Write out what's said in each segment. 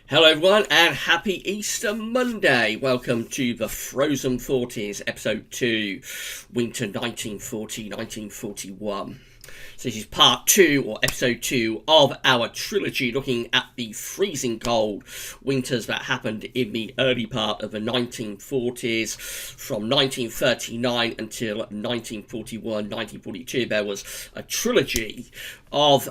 Hello everyone and happy Easter Monday. Welcome to the Frozen Forties, episode 2, winter 1940-1941. So this is part 2 or episode 2 of our trilogy looking at the freezing cold winters that happened in the early part of the 1940s. From 1939 until 1941-1942 there was a trilogy of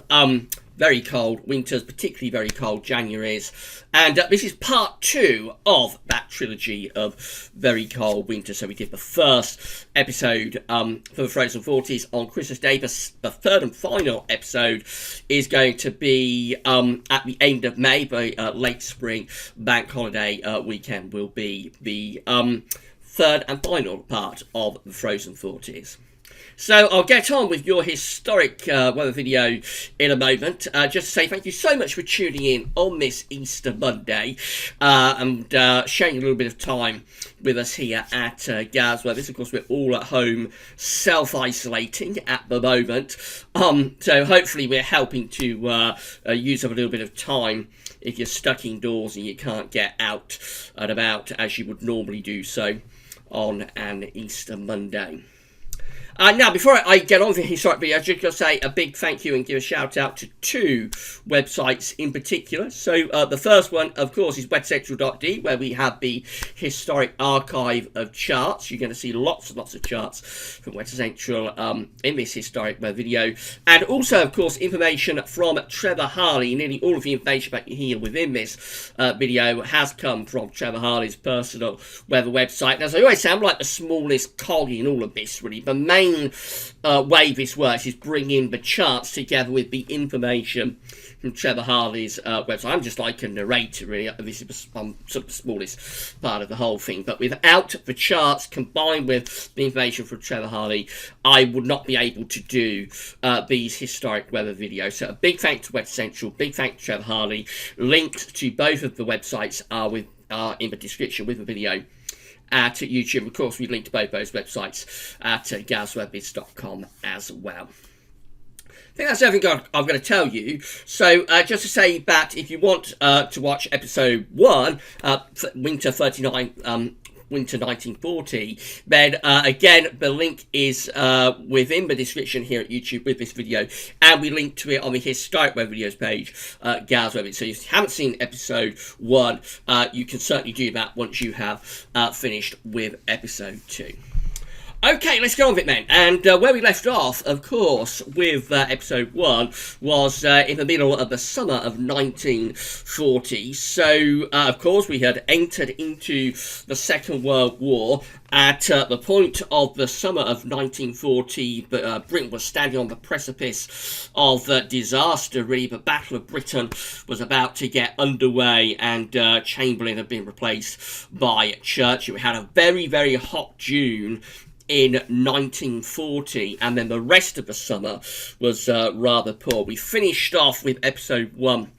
very cold winters, particularly very cold Januaries. And this is part 2 of that trilogy of very cold winters. So we did the first episode for the Frozen Forties on Christmas Day. The third and final episode is going to be at the end of May. The late spring bank holiday weekend will be the third and final part of the Frozen Forties. So I'll get on with your historic weather video in a moment. Just to say thank you so much for tuning in on this Easter Monday and sharing a little bit of time with us here at Gaz Weather. Of course, we're all at home self-isolating at the moment. So hopefully we're helping to use up a little bit of time if you're stuck indoors and you can't get out and about as you would normally do so on an Easter Monday. Now, before I get on with the historic video, I'm just going to say a big thank you and give a shout out to 2 websites in particular. So the first one, of course, is wetcentral.de, where we have the historic archive of charts. You're going to see lots and lots of charts from Wet Central in this historic video. And also, of course, information from Trevor Harley. Nearly all of the information that you hear within this video has come from Trevor Harley's personal weather website. And as I always say, I'm like the smallest cog in all of this, really. The main way this works is bringing the charts together with the information from Trevor Harley's website. I'm just like a narrator, really. This is sort of the smallest part of the whole thing. But without the charts combined with the information from Trevor Harley, I would not be able to do these historic weather videos. So a big thank to Wet Central, big thank to Trevor Harley. Links to both of the websites are in the description with the video at YouTube. Of course, we link to both those websites at gazwebbiz.com as well. I think that's everything I'm going to tell you. So just to say that if you want to watch episode 1, Winter 1940, then again the link is within the description here at YouTube with this video, and we link to it on the historic web videos page, Gaz Web. So if you haven't seen episode 1, you can certainly do that once you have finished with episode 2. Okay, let's go on with it then. And where we left off, of course, with episode 1 was in the middle of the summer of 1940. So, of course, we had entered into the Second World War. At the point of the summer of 1940, Britain was standing on the precipice of disaster, really. The Battle of Britain was about to get underway, and Chamberlain had been replaced by Churchill. We had a very, very hot June in 1940, and then the rest of the summer was rather poor. We finished off with episode 1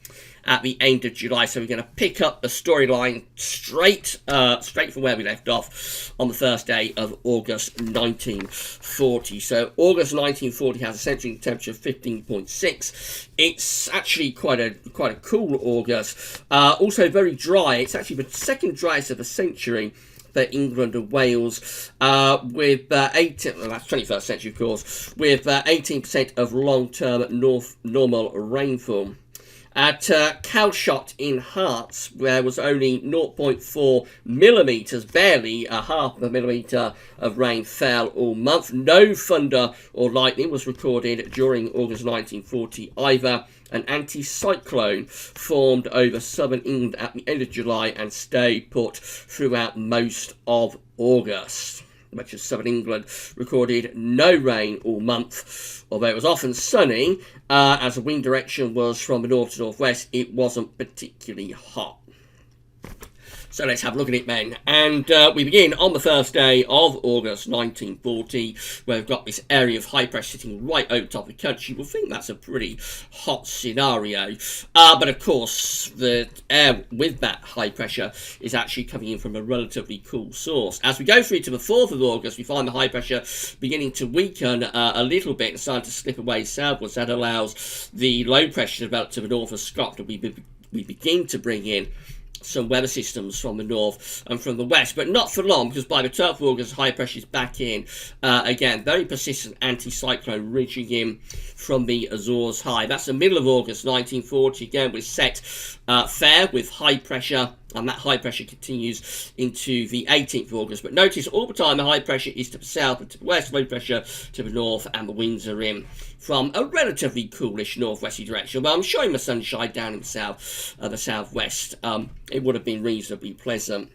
at the end of July, so we're going to pick up the storyline straight from where we left off on the first day of August 1940. So August 1940 has a central temperature of 15.6. It's actually quite a cool August. Also very dry. It's actually the second driest of the century for England and Wales, with that's 21st century, of course, with 18% of long-term normal rainfall. At Calshot in Herts, there was only 0.4 millimetres, barely a half of a millimetre of rain fell all month. No thunder or lightning was recorded during August 1940 either. An anticyclone formed over southern England at the end of July and stayed put throughout most of August. Much of southern England recorded no rain all month. Although it was often sunny, as the wind direction was from the north to northwest, it wasn't particularly hot. So let's have a look at it then. And we begin on the first day of August 1940, where we've got this area of high pressure sitting right over top of the country. We'll think that's a pretty hot scenario. But of course, the air with that high pressure is actually coming in from a relatively cool source. As we go through to the 4th of August, we find the high pressure beginning to weaken a little bit and starting to slip away southwards. That allows the low pressure to develop to the north of Scotland. We we begin to bring in some weather systems from the north and from the west, but not for long, because by the 12th of August, high pressure is back in. Again, very persistent anticyclone ridging in from the Azores high. That's the middle of August 1940. Again, we're set fair with high pressure, and that high pressure continues into the 18th of August. But notice all the time the high pressure is to the south and to the west, low pressure to the north, and the winds are in from a relatively coolish northwesterly direction. Well, I'm showing the sunshine down in the southwest. It would have been reasonably pleasant.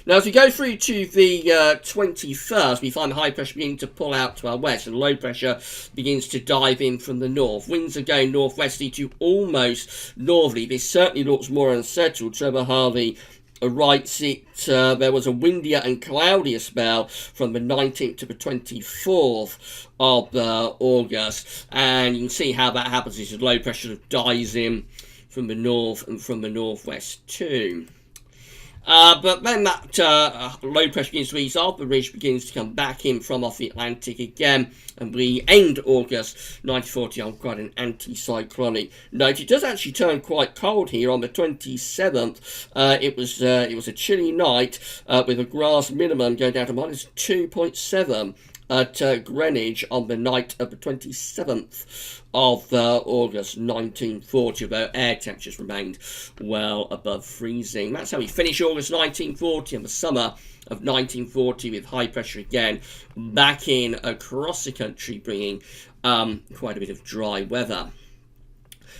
Now, as we go through to the 21st, we find the high pressure beginning to pull out to our west, and low pressure begins to dive in from the north. Winds are going northwesterly to almost northerly. This certainly looks more unsettled. Trevor Harvey writes it, there was a windier and cloudier spell from the 19th to the 24th of August, and you can see how that happens as low pressure dives in from the north and from the northwest too. But then that low pressure begins to ease off, the ridge begins to come back in from off the Atlantic again, and we end August 1940 on quite an anticyclonic note. It does actually turn quite cold here on the 27th. It was a chilly night with a grass minimum going down to minus 2.7 at Greenwich on the night of the 27th of August 1940, although air temperatures remained well above freezing. That's how we finish August 1940 and the summer of 1940 with high pressure again back in across the country, bringing quite a bit of dry weather.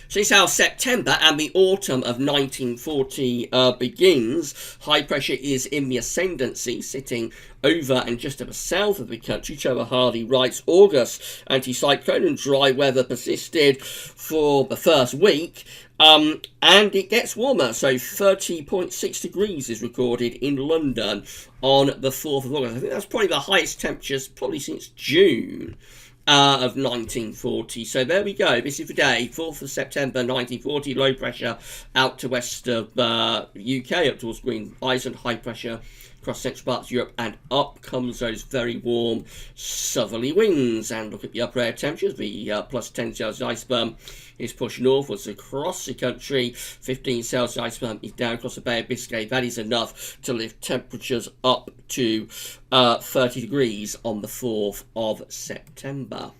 So this is how September and the autumn of 1940 begins. High pressure is in the ascendancy, sitting over and just to the south of the country. Trevor Hardy writes, August anticyclone and dry weather persisted for the first week, and it gets warmer. So 30.6 degrees is recorded in London on the 4th of August. I think that's probably the highest temperatures probably since June of 1940. So there we go. This is the day, 4th of September 1940. Low pressure out to west of UK, up towards Green Island. High pressure across central parts of Europe, and up comes those very warm southerly winds. And look at the upper air temperatures. The plus 10 Celsius iceberg is pushed northwards across the country. 15 Celsius iceberg is down across the Bay of Biscay. That is enough to lift temperatures up to 30 degrees on the 4th of September.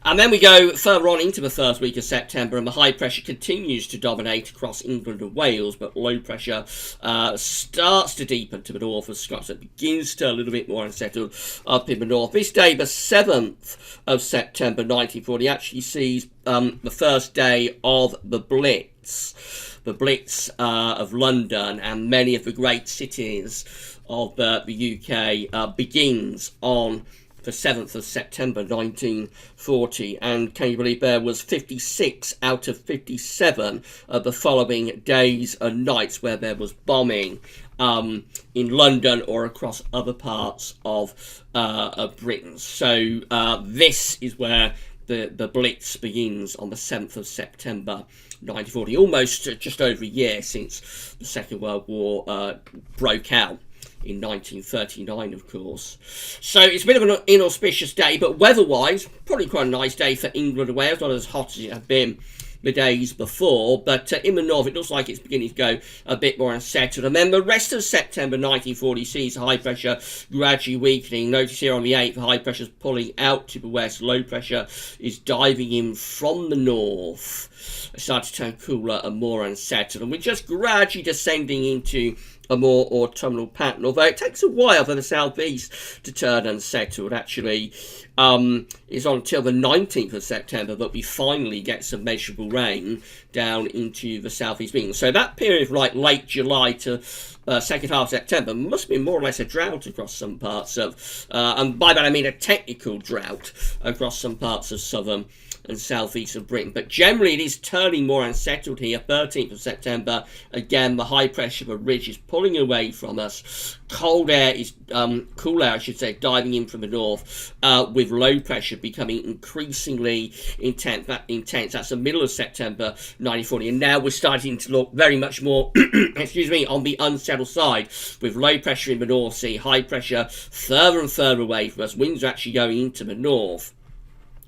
And then we go further on into the first week of September, and the high pressure continues to dominate across England and Wales, but low pressure starts to deepen to the north of Scotland. It begins to a little bit more unsettled up in the north. This day, the 7th of September 1940, actually sees the first day of the Blitz. The Blitz of London and many of the great cities of the UK begins on the 7th of September 1940, and can you believe there was 56 out of 57 of the following days and nights where there was bombing in London or across other parts of Britain. So this is where the Blitz begins on the 7th of September 1940, almost just over a year since the Second World War broke out in 1939, of course. So it's a bit of an inauspicious day, but weather-wise, probably quite a nice day for England and Wales. Not as hot as it had been the days before, but in the north it looks like it's beginning to go a bit more unsettled. And then the rest of September 1940 sees high pressure gradually weakening. Notice here on the 8th, high pressure is pulling out to the west. Low pressure is diving in from the north. It starts to turn cooler and more unsettled, and we're just gradually descending into a more autumnal pattern, although it takes a while for the southeast to turn unsettled. Actually, it's on until the 19th of September that we finally get some measurable rain down into the southeast England. So that period from like late July to second half of September must be more or less a drought across some parts of, and by that I mean a technical drought across some parts of southern and southeast of Britain. But generally it is turning more unsettled here. 13th of September, again the high pressure of a ridge is pulling away from us. Cool air, I should say, diving in from the north, with low pressure becoming increasingly intense. That's the middle of September 1940, and now we're starting to look very much more on the unsettled side, with low pressure in the North Sea, high pressure further and further away from us. Winds are actually going into the north.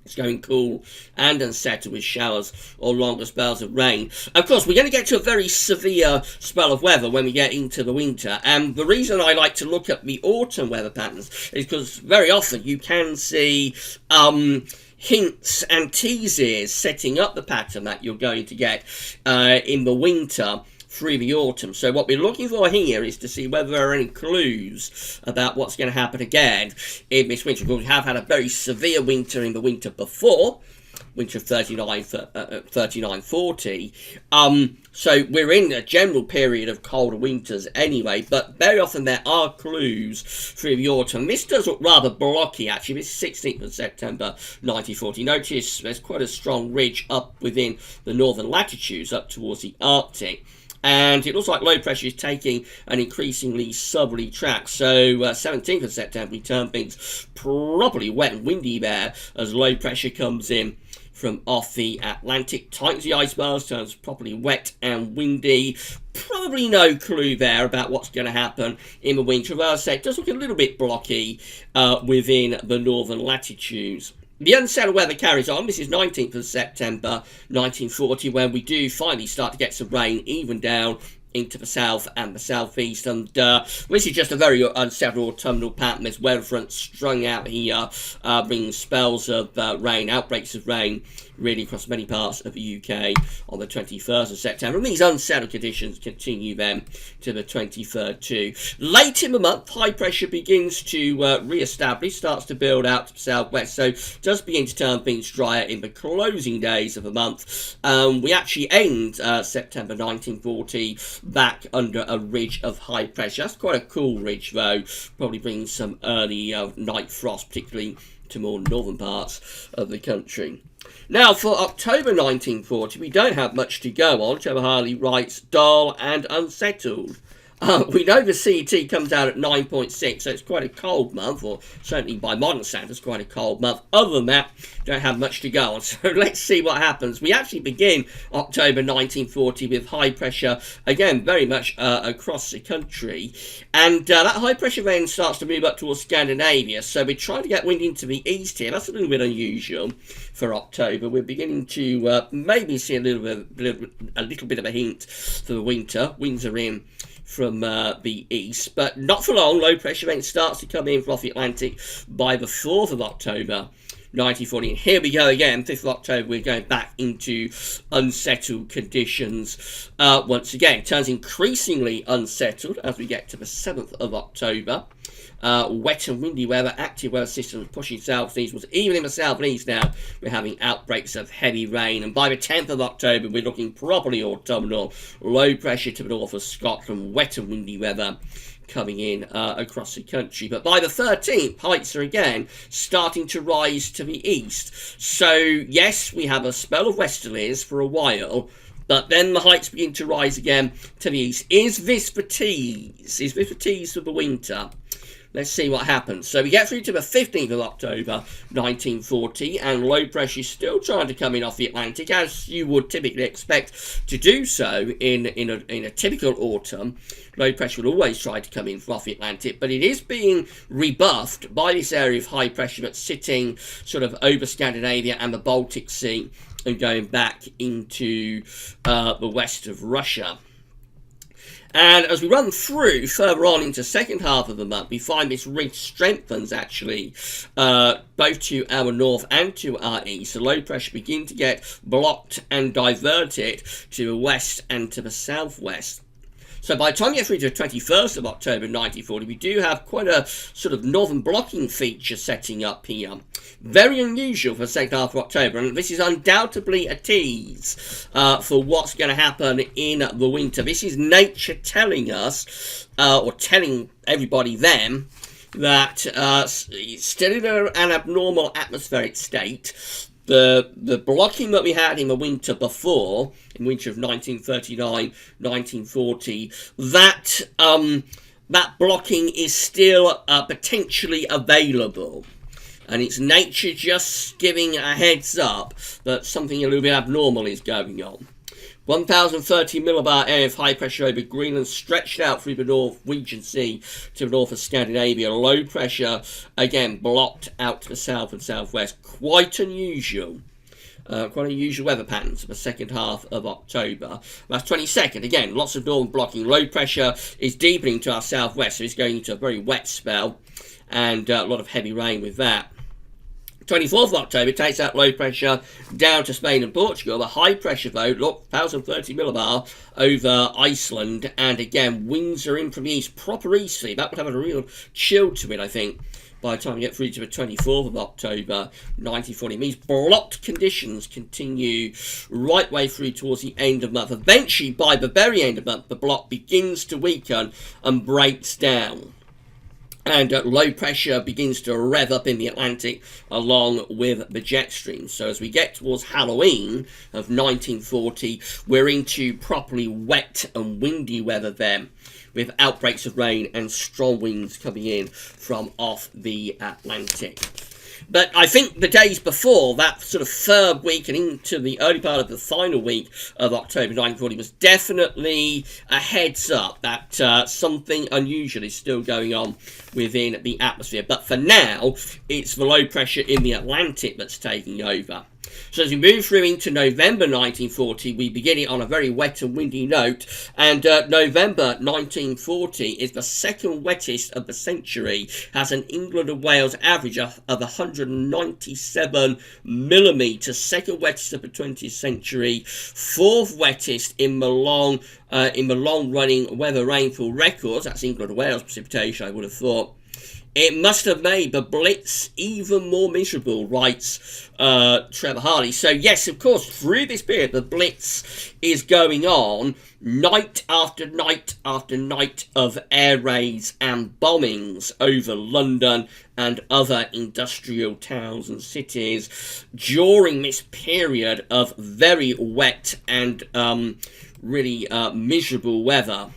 It's going cool and unsettled with showers or longer spells of rain. Of course, we're going to get to a very severe spell of weather when we get into the winter. And the reason I like to look at the autumn weather patterns is because very often you can see hints and teases setting up the pattern that you're going to get in the winter through the autumn. So what we're looking for here is to see whether there are any clues about what's going to happen again in this winter. Because we have had a very severe winter in the winter before, winter of 39-40. So we're in a general period of colder winters anyway, but very often there are clues through the autumn. This does look rather blocky, actually. This is 16th of September 1940. Notice there's quite a strong ridge up within the northern latitudes up towards the Arctic. And it looks like low pressure is taking an increasingly southerly track. So 17th of September, we turn things properly wet and windy there as low pressure comes in from off the Atlantic, tightens the ice bars, turns properly wet and windy. Probably no clue there about what's going to happen in the winter. Well, I say it does look a little bit blocky within the northern latitudes. The unsettled weather carries on. This is 19th of September 1940, when we do finally start to get some rain, even down into the south and the southeast. And this is just a very unsettled autumnal pattern. There's weather fronts strung out here, bringing spells of rain, outbreaks of rain, really across many parts of the UK on the 21st of September. And these unsettled conditions continue then to the 23rd too. Late in the month, high pressure begins to re-establish, starts to build out to the southwest, so does begin to turn things drier in the closing days of the month. We actually end September 1940 back under a ridge of high pressure. That's quite a cool ridge though, probably brings some early night frost, particularly to more northern parts of the country. Now, for October 1940, we don't have much to go on. Trevor Harley writes, dull and unsettled. We know the CET comes out at 9.6, so it's quite a cold month, or certainly by modern standards, quite a cold month. Other than that, don't have much to go on, so let's see what happens. We actually begin October 1940 with high pressure, again, very much across the country, and that high pressure then starts to move up towards Scandinavia, so we're trying to get wind into the east here. That's a little bit unusual for October. We're beginning to maybe see a little bit of a hint for the winter. Winds are in from the east, but not for long. Low pressure then starts to come in from off the Atlantic by the 4th of October 1940. And here we go again, 5th of October, we're going back into unsettled conditions once again. It turns increasingly unsettled as we get to the 7th of October. Wet and windy weather, active weather systems pushing southeastwards. Even in the southeast now, we're having outbreaks of heavy rain. And by the 10th of October, we're looking properly autumnal. Low pressure to the north of Scotland, wet and windy weather coming in across the country. But by the 13th, heights are again starting to rise to the east. So, yes, we have a spell of westerlies for a while, but then the heights begin to rise again to the east. Is this the tease? Is this the tease for the winter? Let's see what happens. So we get through to the 15th of October 1940, and low pressure is still trying to come in off the Atlantic, as you would typically expect to do so in a typical autumn. Low pressure will always try to come in from off the Atlantic, but it is being rebuffed by this area of high pressure that's sitting sort of over Scandinavia and the Baltic Sea and going back into the west of Russia. And as we run through further on into the second half of the month, we find this ridge strengthens actually, both to our north and to our east. The low pressure begin to get blocked and diverted to the west and to the southwest. So by the time we get through to the 21st of October 1940, we do have quite a sort of northern blocking feature setting up here. Very unusual for the second half of October, and this is undoubtedly a tease for what's going to happen in the winter. This is nature telling us, or telling everybody then, that it's still in an abnormal atmospheric state. The blocking that we had in the winter before, in winter of 1939, 1940, that blocking is still potentially available. And it's nature just giving a heads up that something a little bit abnormal is going on. 1,030 millibar area of high pressure over Greenland stretched out through the Norwegian Sea to the north of Scandinavia. Low pressure, again, blocked out to the south and southwest. Quite unusual. Quite unusual weather patterns for the second half of October. That's 22nd. Again, lots of northern blocking. Low pressure is deepening to our southwest, so it's going into a very wet spell, and a lot of heavy rain with that. 24th of October takes that low pressure down to Spain and Portugal. The high pressure, though, look, 1,030 millibar over Iceland, and again, winds are in from the east, proper easterly. That would have a real chill to it, I think, by the time we get through to the 24th of October, 1940. It means blocked conditions continue right way through towards the end of the month. Eventually, by the very end of the month, the block begins to weaken and breaks down. And low pressure begins to rev up in the Atlantic along with the jet stream. So as we get towards Halloween of 1940, we're into properly wet and windy weather then, with outbreaks of rain and strong winds coming in from off the Atlantic. But I think the days before, that sort of third week and into the early part of the final week of October 1940, was definitely a heads up that something unusual is still going on within the atmosphere. But for now, it's the low pressure in the Atlantic that's taking over. So as we move through into November 1940, we begin it on a very wet and windy note, and November 1940 is the second wettest of the century, has an England and Wales average of 197 millimetres, second wettest of the 20th century, fourth wettest in the long-running weather rainfall records. That's England and Wales precipitation, I would have thought. It must have made the Blitz even more miserable, writes Trevor Harley. So yes, of course, through this period, the Blitz is going on night after night after night of air raids and bombings over London and other industrial towns and cities during this period of very wet and really miserable weather.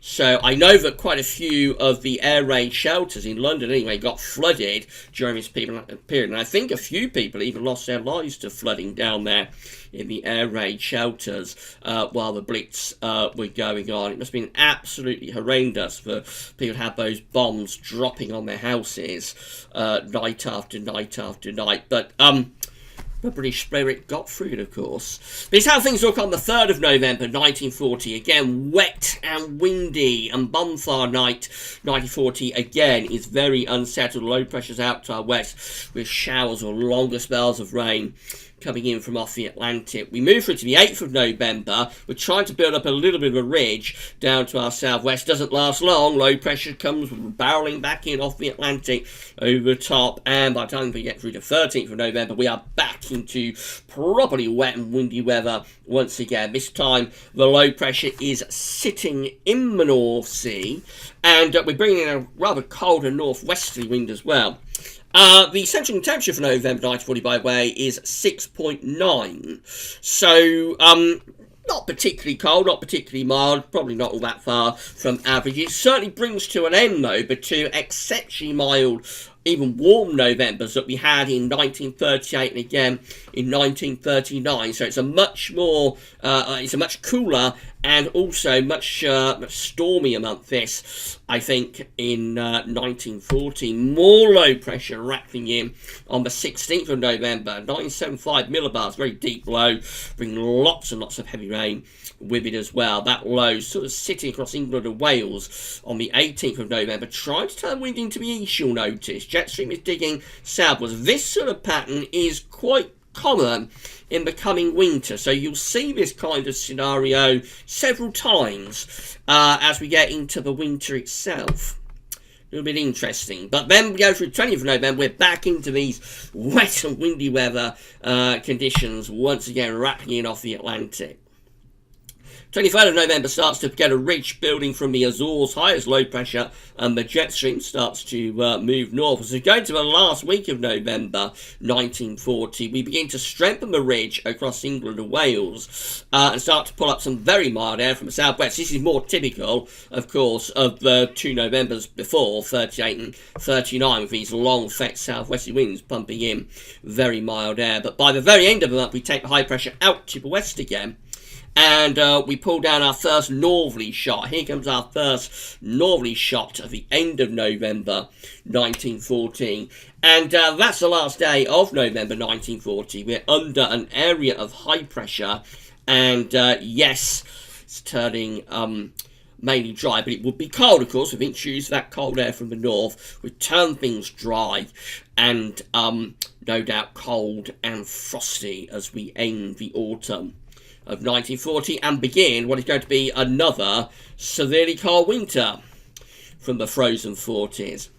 So I know that quite a few of the air raid shelters in London anyway got flooded during this period, and I think a few people even lost their lives to flooding down there in the air raid shelters while the Blitz were going on. It must have been absolutely horrendous for people to have those bombs dropping on their houses night after night after night. But the British spirit got through it, of course. But it's how things look on the 3rd of November 1940. Again, wet and windy, and bonfire night 1940 again is very unsettled. Low pressure's out to our west with showers or longer spells of rain coming in from off the Atlantic. We move through to the 8th of November. We're trying to build up a little bit of a ridge down to our southwest. Doesn't last long. Low pressure comes barreling back in off the Atlantic over the top, and by the time we get through to 13th of November, we are back into properly wet and windy weather once again. This time, the low pressure is sitting in the North Sea, and we're bringing in a rather cold and northwesterly wind as well. The central temperature for November 1940, by the way, is 6.9. So, not particularly cold, not particularly mild, probably not all that far from average. It certainly brings to an end, though, but to exceptionally mild, even warm Novembers that we had in 1938 and again in 1939. So it's a much more, it's a much cooler and also much stormier month this, I think, in 1940. More low pressure rattling in on the 16th of November, 975 millibars, very deep low, bringing lots and lots of heavy rain with it as well. That low sort of sitting across England and Wales on the 18th of November, trying to turn wind into the east, you'll notice. Jet stream is digging southwards. This sort of pattern is quite common in the coming winter, so you'll see this kind of scenario several times as we get into the winter itself. A little bit interesting. But then we go through 20th of November, we're back into these wet and windy weather conditions once again, rattling in off the Atlantic. 23rd of November starts to get a ridge building from the Azores, high as low pressure, and the jet stream starts to move north. As we go to the last week of November 1940, we begin to strengthen the ridge across England and Wales and start to pull up some very mild air from the southwest. This is more typical, of course, of the 2 Novembers before, 38 and 39, with these long, fat southwesterly winds pumping in very mild air. But by the very end of the month, we take the high pressure out to the west again, And we pull down our first northerly shot. Here comes our first northerly shot at the end of November 1914. And that's the last day of November 1940. We're under an area of high pressure. And yes, it's turning mainly dry, but it would be cold, of course. We've introduced that cold air from the north, would turn things dry and no doubt cold and frosty as we end the autumn of 1940 and begin what is going to be another severely cold winter from the frozen 40s.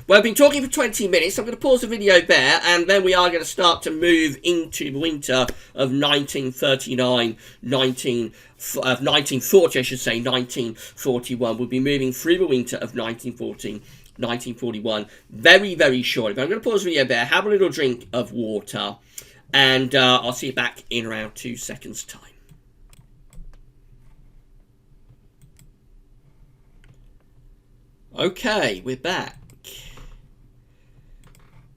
Well, I've been talking for 20 minutes. I'm going to pause the video there, and then we are going to start to move into the winter of 1940, I should say, 1941. We'll be moving through the winter of 1940, 1941 very, very shortly. But I'm going to pause the video there, have a little drink of water, and I'll see you back in around 2 seconds' time. Okay, we're back.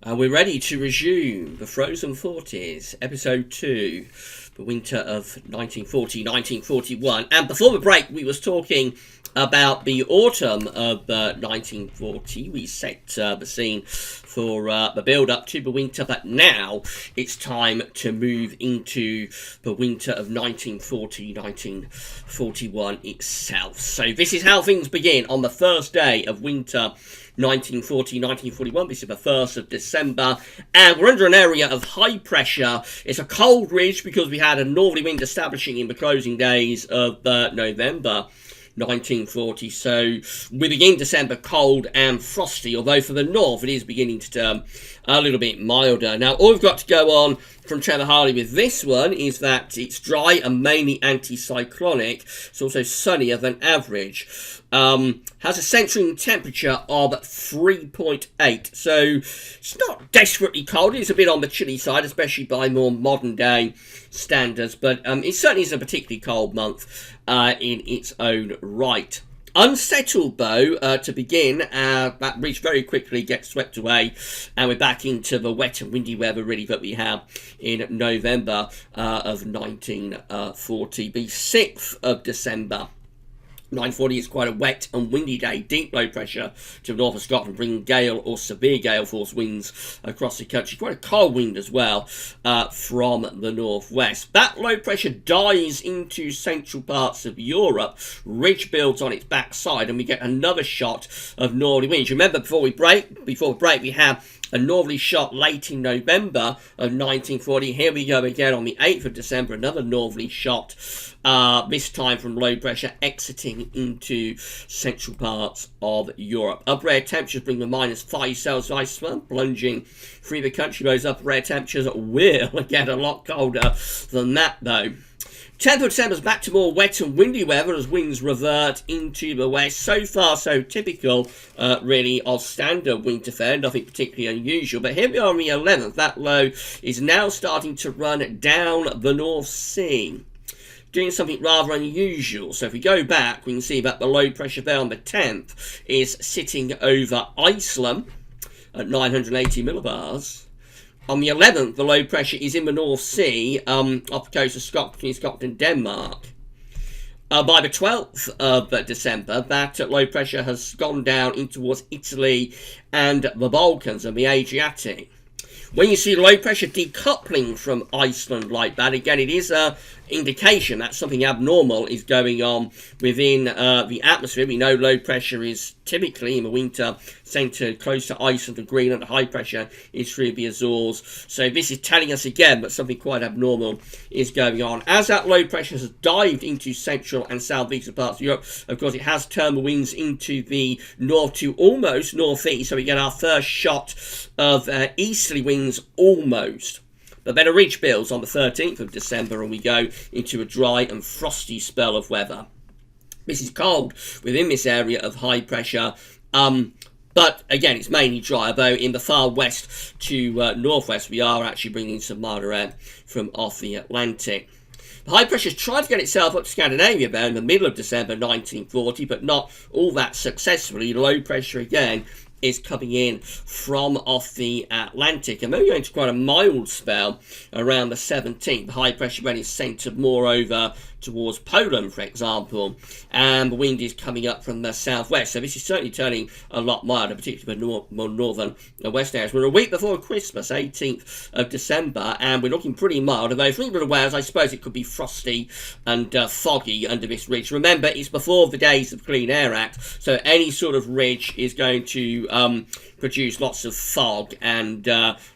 And we're ready to resume the Frozen 40s, episode 2, the winter of 1940, 1941. And before the break, we was talking about the autumn of 1940. We set the scene for the build-up to the winter, but now it's time to move into the winter of 1940, 1941 itself. So this is how things begin on the first day of winter 1940, 1941. This is the 1st of December, and we're under an area of high pressure. It's a cold ridge because we had a northerly wind establishing in the closing days of November 1940, so we begin December cold and frosty, although for the north it is beginning to turn a little bit milder. Now, all we've got to go on from Trevor Harley with this one is that it's dry and mainly anticyclonic. It's also sunnier than average. Has a centering temperature of 3.8, so it's not desperately cold. It's a bit on the chilly side, especially by more modern day standards, but it certainly is a particularly cold month in its own right. Unsettled, though, to begin, that ridge very quickly gets swept away, and we're back into the wet and windy weather, really, that we have in November of 1940. The 6th of December 9:40 is quite a wet and windy day. Deep low pressure to the north of Scotland, bringing gale or severe gale force winds across the country. Quite a cold wind as well from the northwest. That low pressure dies into central parts of Europe. Ridge builds on its backside, and we get another shot of northerly winds. Remember, before we break, we have a northerly shot late in November of 1940. Here we go again on the 8th of December, another northerly shot, this time from low pressure exiting into central parts of Europe. Upper air temperatures bring the -5 Celsius plunging through the country. Those upper air temperatures will get a lot colder than that, though. 10th of December is back to more wet and windy weather as winds revert into the west. So far, so typical, really, of standard winter fare. Nothing particularly unusual. But here we are on the 11th. That low is now starting to run down the North Sea, doing something rather unusual. So if we go back, we can see that the low pressure there on the 10th is sitting over Iceland at 980 millibars. On the 11th, the low pressure is in the North Sea, off the coast of Scotland, between Scotland and Denmark. By the 12th of December, that low pressure has gone down in towards Italy and the Balkans and the Adriatic. When you see low pressure decoupling from Iceland like that, again, it is an indication that something abnormal is going on within the atmosphere. We know low pressure is typically in the winter centred close to Iceland and Greenland. The high pressure is through the Azores. So this is telling us again that something quite abnormal is going on. As that low pressure has dived into central and southeastern parts of Europe, of course, it has turned the winds into the north to almost northeast. So we get our first shot of easterly winds almost. But then a ridge builds on the 13th of December, and we go into a dry and frosty spell of weather. This is cold within this area of high pressure, but again, it's mainly dry, although in the far west to northwest, we are actually bringing some milder air from off the Atlantic. The high pressure has tried to get itself up to Scandinavia there in the middle of December 1940, but not all that successfully. Low pressure again is coming in from off the Atlantic, and then we're going to quite a mild spell around the 17th. The high pressure then is centred more over towards Poland, for example, and the wind is coming up from the southwest. So this is certainly turning a lot milder, particularly for more northern and west areas. We're a week before Christmas, 18th of December, and we're looking pretty mild. Although for England and Wales, I suppose it could be frosty and foggy under this ridge. Remember, it's before the days of Clean Air Act, so any sort of ridge is going to produce lots of fog and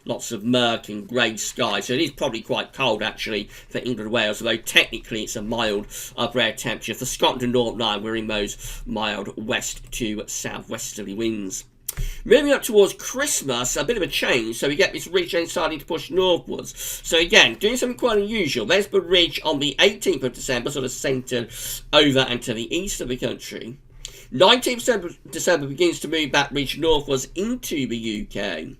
lots of murk and grey sky. So it is probably quite cold, actually, for England and Wales, although technically it's a mild upper air temperature. For Scotland and Northern Ireland, we're in those mild west to southwesterly winds. Moving up towards Christmas, a bit of a change, so we get this ridge then starting to push northwards. So again, doing something quite unusual. There's the ridge on the 18th of December, sort of centred over and to the east of the country. 19th of December begins to move that ridge northwards into the UK.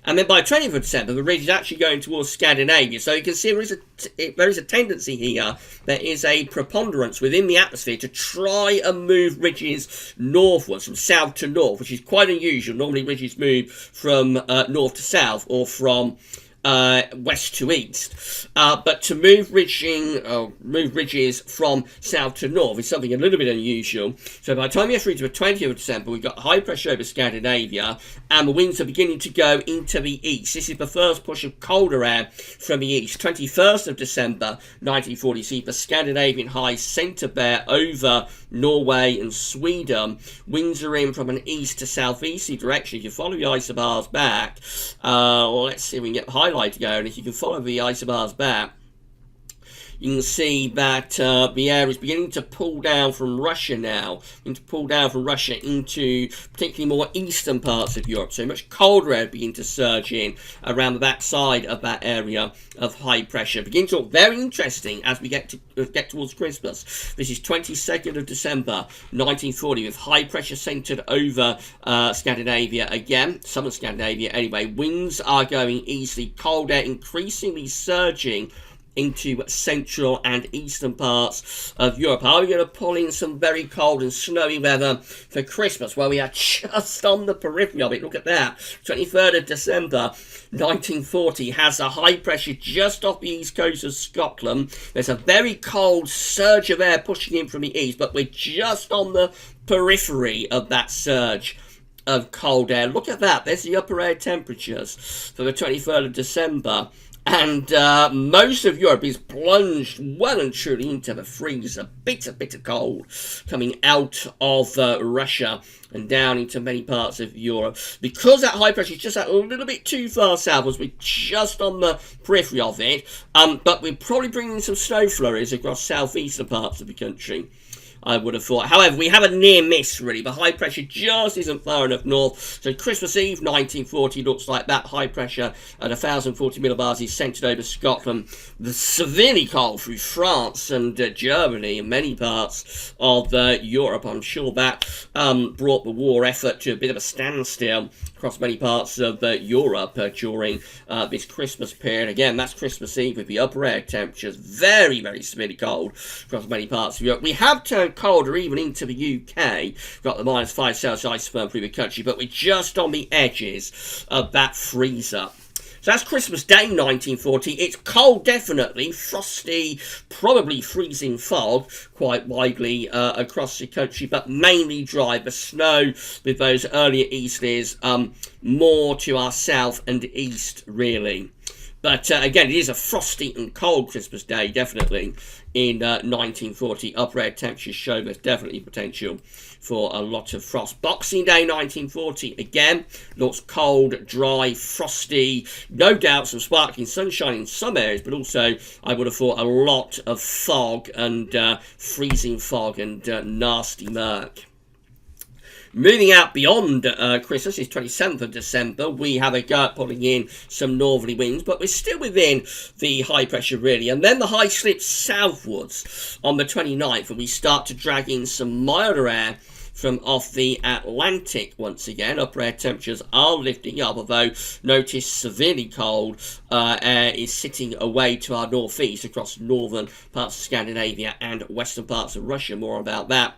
And then by 20th of December, the ridge is actually going towards Scandinavia. So you can see there is a tendency here, there is a preponderance within the atmosphere to try and move ridges northwards, from south to north, which is quite unusual. Normally ridges move from north to south or from west to east, but to move ridges from south to north is something a little bit unusual. So by the time we get through to the 20th of December, we've got high pressure over Scandinavia, and the winds are beginning to go into the east. This is the first push of colder air from the east. 21st of December 1940, see the Scandinavian high centre there over Norway and Sweden. Winds are in from an east to southeasterly direction. If you follow the isobars back, well, let's see if we can get the highlight going. If you can follow the isobars back, you can see that the air is beginning to pull down from Russia now, into particularly more eastern parts of Europe. So much colder air beginning to surge in around the backside of that area of high pressure. Begin to look very interesting as we get towards Christmas. This is 22nd of December 1940, with high pressure centred over Scandinavia again, southern Scandinavia anyway. Winds are going easterly, cold air increasingly surging into central and eastern parts of Europe. Are we going to pull in some very cold and snowy weather for Christmas? Well, we are just on the periphery of it. Look at that. 23rd of December 1940 has a high pressure just off the east coast of Scotland. There's a very cold surge of air pushing in from the east, but we're just on the periphery of that surge of cold air. Look at that. There's the upper air temperatures for the 23rd of December. And most of Europe is plunged well and truly into the freezer. Bitter cold coming out of Russia and down into many parts of Europe. Because that high pressure is just a little bit too far southwards, we're just on the periphery of it. But we're probably bringing some snow flurries across southeastern parts of the country, I would have thought. However, we have a near miss, really. The high pressure just isn't far enough north. So Christmas Eve 1940 looks like that high pressure at 1,040 millibars is centred over Scotland. The severely cold through France and Germany and many parts of Europe. I'm sure that brought the war effort to a bit of a standstill across many parts of Europe during this Christmas period. Again, that's Christmas Eve with the upper air temperatures very severely cold across many parts of Europe. We have turned colder even into the UK. We've got the -5 Celsius isotherm through the country, but we're just on the edges of that freezer. So that's Christmas Day 1940. It's cold, definitely. Frosty, probably freezing fog quite widely across the country, but mainly dry. The snow with those earlier easterlies more to our south and east, really. But again, it is a frosty and cold Christmas Day, definitely, in 1940. Upper air temperatures show there's definitely potential for a lot of frost. Boxing Day 1940, again, looks cold, dry, frosty. No doubt some sparkling sunshine in some areas, but also, I would have thought, a lot of fog and freezing fog and nasty murk. Moving out beyond Christmas, it's 27th of December, we have a gust pulling in some northerly winds, but we're still within the high pressure, really. And then the high slips southwards on the 29th, and we start to drag in some milder air from off the Atlantic once again. Upper air temperatures are lifting up, although notice severely cold air is sitting away to our northeast across northern parts of Scandinavia and western parts of Russia. More about that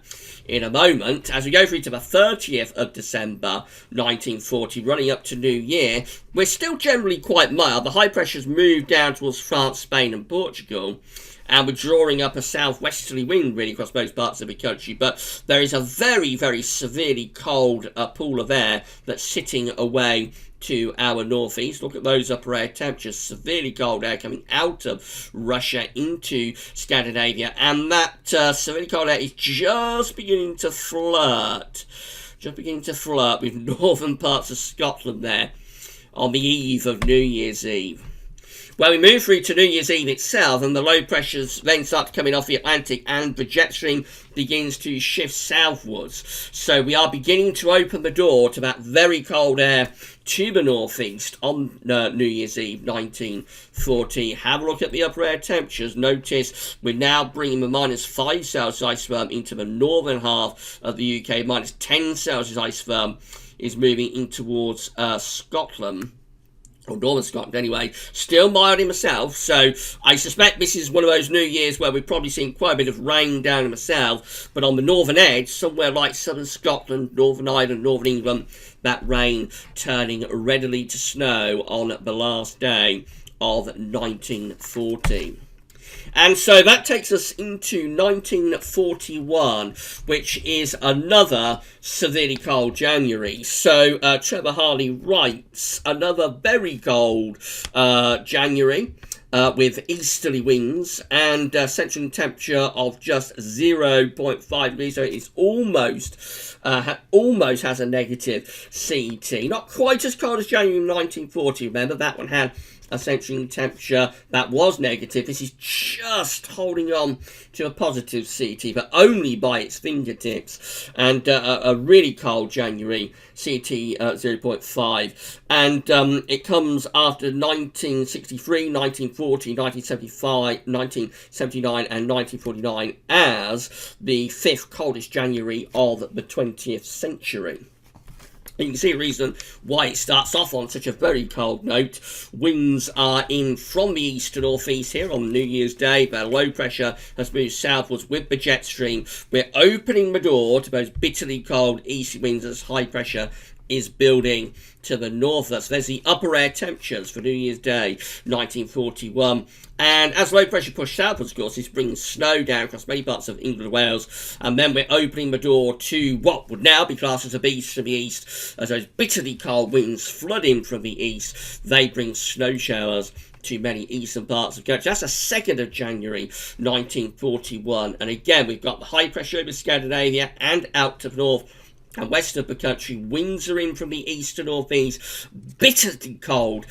in a moment. As we go through to the 30th of December 1940, running up to New Year, we're still generally quite mild. The high pressure's moved down towards France, Spain and Portugal. and we're drawing up a southwesterly wind really across most parts of the country. But there is a very, very severely cold pool of air that's sitting away to our northeast. Look at those upper air temperatures, severely cold air coming out of Russia into Scandinavia, and that severely cold air is just beginning to flirt with northern parts of Scotland there on the eve of New Year's Eve. Well, we move through to New Year's Eve itself, and the low pressures then start coming off the Atlantic, and the jet stream begins to shift southwards. So we are beginning to open the door to that very cold air to the northeast on New Year's Eve 1940. Have a look at the upper air temperatures. Notice we're now bringing the -5 Celsius isotherm into the northern half of the UK. -10 Celsius isotherm is moving in towards Scotland. Or northern Scotland anyway, still mild in the south, so I suspect this is one of those New Years where we've probably seen quite a bit of rain down in the south, but on the northern edge, somewhere like southern Scotland, Northern Ireland, northern England, that rain turning readily to snow on the last day of 1940. And so that takes us into 1941, which is another severely cold January. So Trevor Harley writes, another very cold January with easterly winds and central temperature of just 0.5 degrees. So it's almost has a negative CET. Not quite as cold as January 1940. Remember, that one had a central temperature that was negative. This is just holding on to a positive CT, but only by its fingertips. And a really cold January, CT 0.5. And it comes after 1963, 1940, 1975, 1979, and 1949 as the fifth coldest January of the 20th century. And you can see a reason why it starts off on such a very cold note. Winds are in from the east to northeast here on New Year's Day, but low pressure has moved southwards with the jet stream. We're opening the door to those bitterly cold east winds as high pressure is building to the north. There's the upper air temperatures for New Year's Day 1941. And as low pressure pushed southwards, of course, it's bringing snow down across many parts of England and Wales. And then we're opening the door to what would now be classed as a beast from the east. As those bitterly cold winds flood in from the east, they bring snow showers to many eastern parts of the country. That's the 2nd of January 1941. And again, we've got the high pressure over Scandinavia and out to the north and west of the country. Winds are in from the east to northeast. Bitterly cold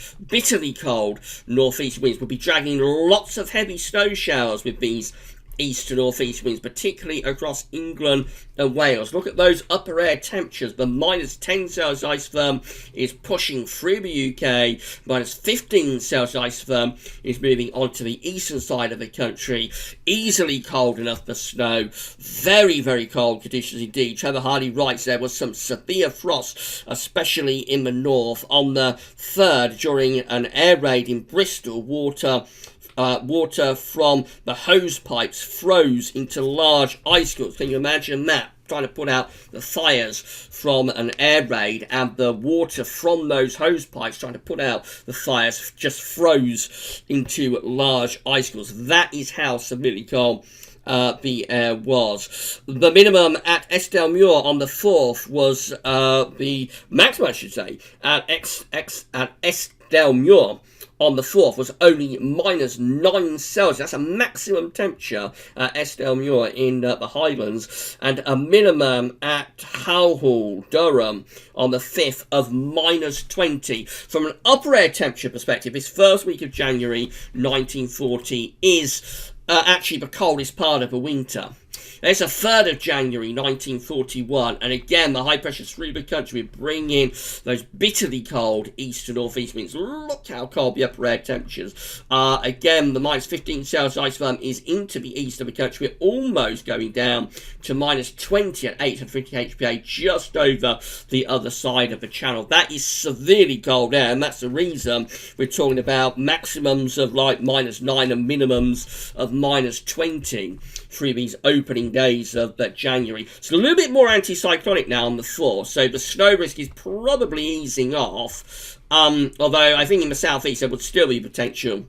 northeast winds will be dragging lots of heavy snow showers with these east to northeast winds, particularly across England and Wales. Look at those upper air temperatures. The -10 Celsius isotherm is pushing through the UK. -15 Celsius isotherm is moving onto the eastern side of the country. Easily cold enough for snow. Very, very cold conditions indeed. Trevor Hardy writes there was some severe frost, especially in the north. On the 3rd, during an air raid in Bristol, water from the hose pipes froze into large icicles. Can you imagine that? Trying to put out the fires from an air raid, and the water from those hose pipes trying to put out the fires just froze into large icicles. That is how severely cold the air was. The minimum at Estelmuir on the 4th was the maximum, I should say, at Estelmuir on the 4th was only -9 Celsius. That's a maximum temperature at Estelmuir in the Highlands, and a minimum at Howhall, Durham, on the 5th of -20. From an upper air temperature perspective, this first week of January 1940 is actually the coldest part of the winter. It's the 3rd of January 1941, and again the high pressure through the country will bring in those bitterly cold east to northeast winds. Look how cold the upper air temperatures are. Again, the -15 Celsius isotherm is into the east of the country. We're almost going down to -20 at 850 HPA, just over the other side of the channel. That is severely cold air, and that's the reason we're talking about maximums of like -9 and minimums of -20 through these opening days of January. It's a little bit more anticyclonic now on the 4th, so the snow risk is probably easing off, although I think in the southeast there would still be potential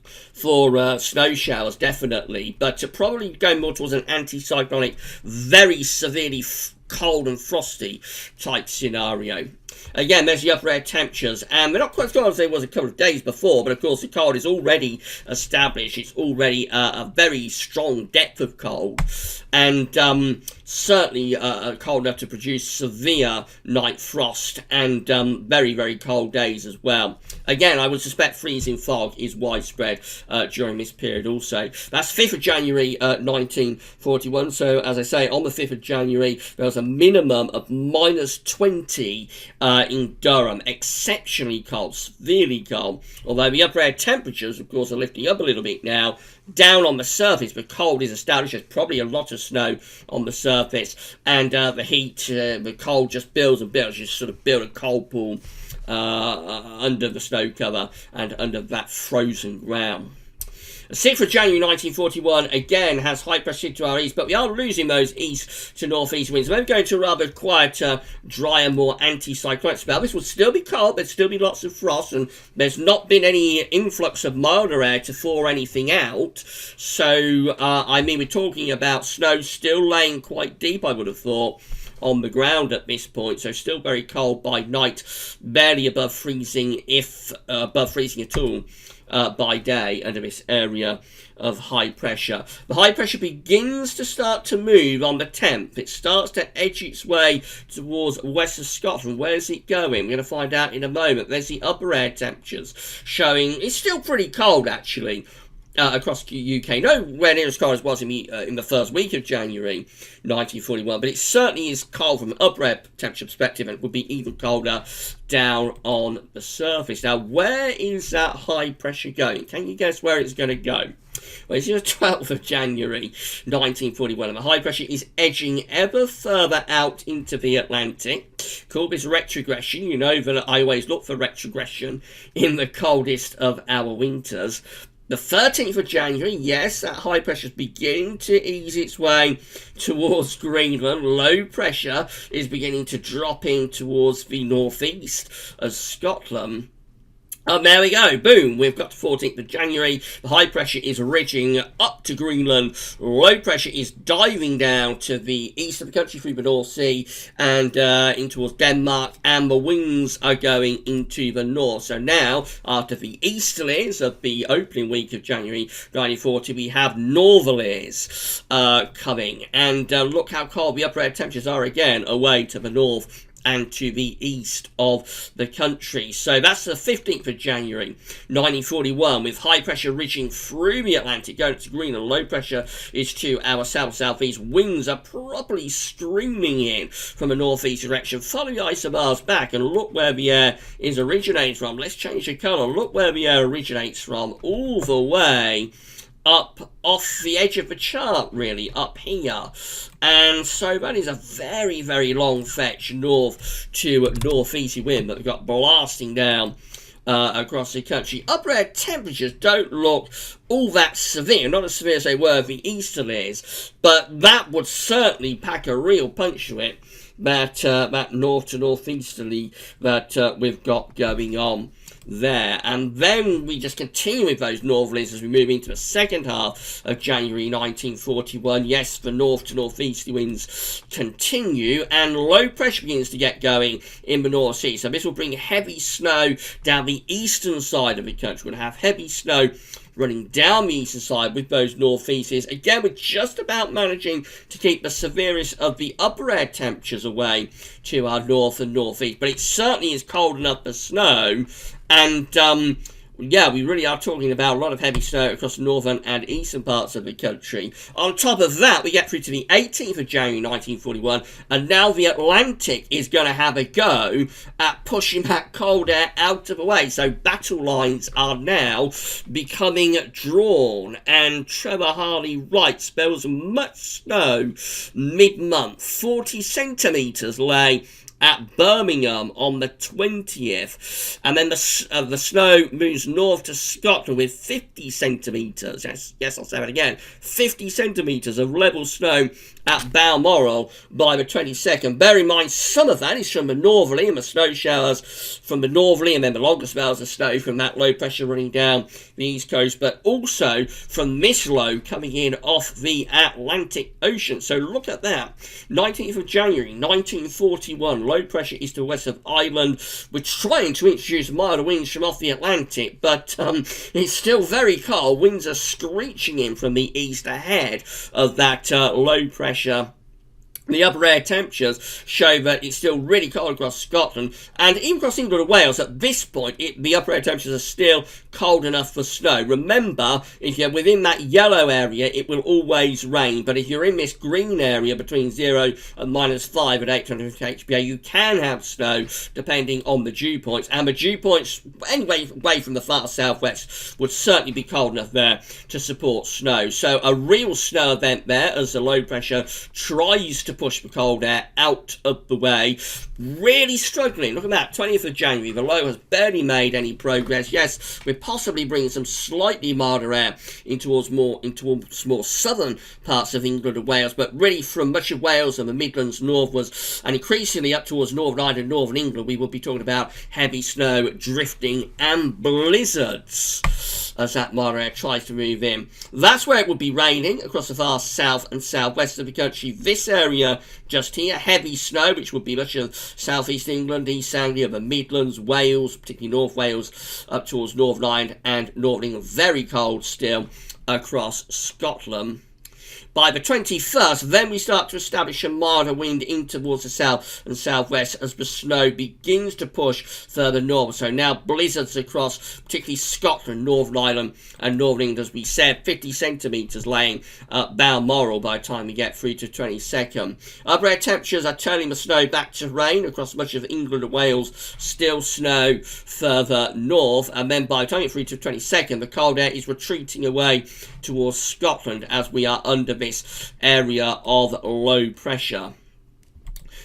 for snow showers, definitely, but probably going more towards an anticyclonic, very severely cold and frosty type scenario. Again, there's the upper air temperatures, and they're not quite as cold as they was a couple of days before, but of course the cold is already established. It's already a very strong depth of cold, and certainly cold enough to produce severe night frost and very, very cold days as well. Again, I would suspect freezing fog is widespread during this period also. That's 5th of January 1941, so as I say, on the 5th of January there was a minimum of -20 in Durham, exceptionally cold, severely cold, although the upper air temperatures, of course, are lifting up a little bit now. Down on the surface, but cold is established. There's probably a lot of snow on the surface, and the heat, the cold just builds and builds. You sort of build a cold pool under the snow cover and under that frozen ground. 6th of January 1941 again has high pressure to our east, but we are losing those east to northeast winds. We're going to a rather quieter, drier, more anticyclonic spell. This will still be cold, there'll still be lots of frost, and there's not been any influx of milder air to thaw anything out. So, I mean, we're talking about snow still laying quite deep, I would have thought, on the ground at this point, so still very cold by night, barely above freezing, if above freezing at all. By day under this area of high pressure. The high pressure begins to start to move on the 10th. It starts to edge its way towards west of Scotland. Where's it going? We're going to find out in a moment. There's the upper air temperatures showing it's still pretty cold actually. Across the UK, nowhere near as cold as it was in the first week of January 1941, but it certainly is cold from an upper air temperature perspective, and it would be even colder down on the surface. Now, where is that high pressure going? Can you guess where it's going to go? Well, it's the 12th of January 1941, and the high pressure is edging ever further out into the Atlantic. Call this retrogression. You know that I always look for retrogression in the coldest of our winters. The 13th of January, yes, that high pressure is beginning to ease its way towards Greenland. Low pressure is beginning to drop in towards the northeast of Scotland. There we go, boom, we've got the 14th of January, the high pressure is ridging up to Greenland, low pressure is diving down to the east of the country through the North Sea and in towards Denmark, and the winds are going into the north. So now, after the easterlies of the opening week of January 1940, we have northerlies coming, and look how cold the upper air temperatures are again away to the north and to the east of the country. So that's the 15th of January 1941, with high pressure ridging through the Atlantic going to Greenland. Low pressure is to our south-southeast. Winds are properly streaming in from a northeast direction. Follow the isobars back and look where the air is originating from. Let's change the colour. Look where the air originates from, all the way up off the edge of the chart, really, up here. And so that is a very, very long fetch north to northeasterly wind that we've got blasting down across the country. Upper air temperatures don't look all that severe, not as severe as they were the easterlies, but that would certainly pack a real punch to it, that north to northeasterly that we've got going on there. And then we just continue with those northerlies as we move into the second half of January 1941. Yes, the north to northeasterly winds continue, and low pressure begins to get going in the North Sea. So this will bring heavy snow down the eastern side of the country. We'll have heavy snow running down the eastern side with those northeasters. Again, we're just about managing to keep the severest of the upper air temperatures away to our north and northeast, but it certainly is cold enough for snow. And yeah, we really are talking about a lot of heavy snow across the northern and eastern parts of the country. On top of that, we get through to the 18th of January 1941, and now the Atlantic is going to have a go at pushing that cold air out of the way. So battle lines are now becoming drawn, and Trevor Harley writes there was much snow mid-month. 40 centimetres lay at Birmingham on the 20th. And then the snow moves north to Scotland with 50 centimetres. Yes, I'll say that again. 50 centimetres of level snow at Balmoral by the 22nd. Bear in mind, some of that is from the northerly and the snow showers from the northerly, and then the longer spells of snow from that low pressure running down the east coast, but also from this low coming in off the Atlantic Ocean. So look at that. 19th of January 1941, low pressure east to west of Ireland. We're trying to introduce milder winds from off the Atlantic, but it's still very cold. Winds are screeching in from the east ahead of that low pressure. The upper air temperatures show that it's still really cold across Scotland, and even across England and Wales at this point, the upper air temperatures are still cold enough for snow. Remember, if you're within that yellow area, it will always rain, but if you're in this green area between 0 and -5 at 850 HPA, you can have snow depending on the dew points, and the dew points, anyway, away from the far southwest, would certainly be cold enough there to support snow. So a real snow event there as the low pressure tries to push the cold air out of the way. Really struggling. Look at that, 20th of January. The low has barely made any progress. Yes, we're possibly bringing some slightly milder air in towards more southern parts of England and Wales, but really from much of Wales and the Midlands northwards, and increasingly up towards Northern Ireland and Northern England, we will be talking about heavy snow, drifting, and blizzards as that milder air tries to move in. That's where it would be raining across the far south and southwest of the country. This area just here, heavy snow, which would be much of southeast England, East Anglia, the Midlands, Wales, particularly North Wales, up towards Northern Ireland and Northern England. Very cold still across Scotland. By the 21st, then we start to establish a milder wind in towards the south and southwest as the snow begins to push further north. So now blizzards across particularly Scotland, Northern Ireland and Northern England, as we said, 50 centimetres laying Balmoral by the time we get through to 22nd. Upper air temperatures are turning the snow back to rain across much of England and Wales. Still snow further north, and then by the time we get through to 22nd, the cold air is retreating away towards Scotland as we are under this area of low pressure.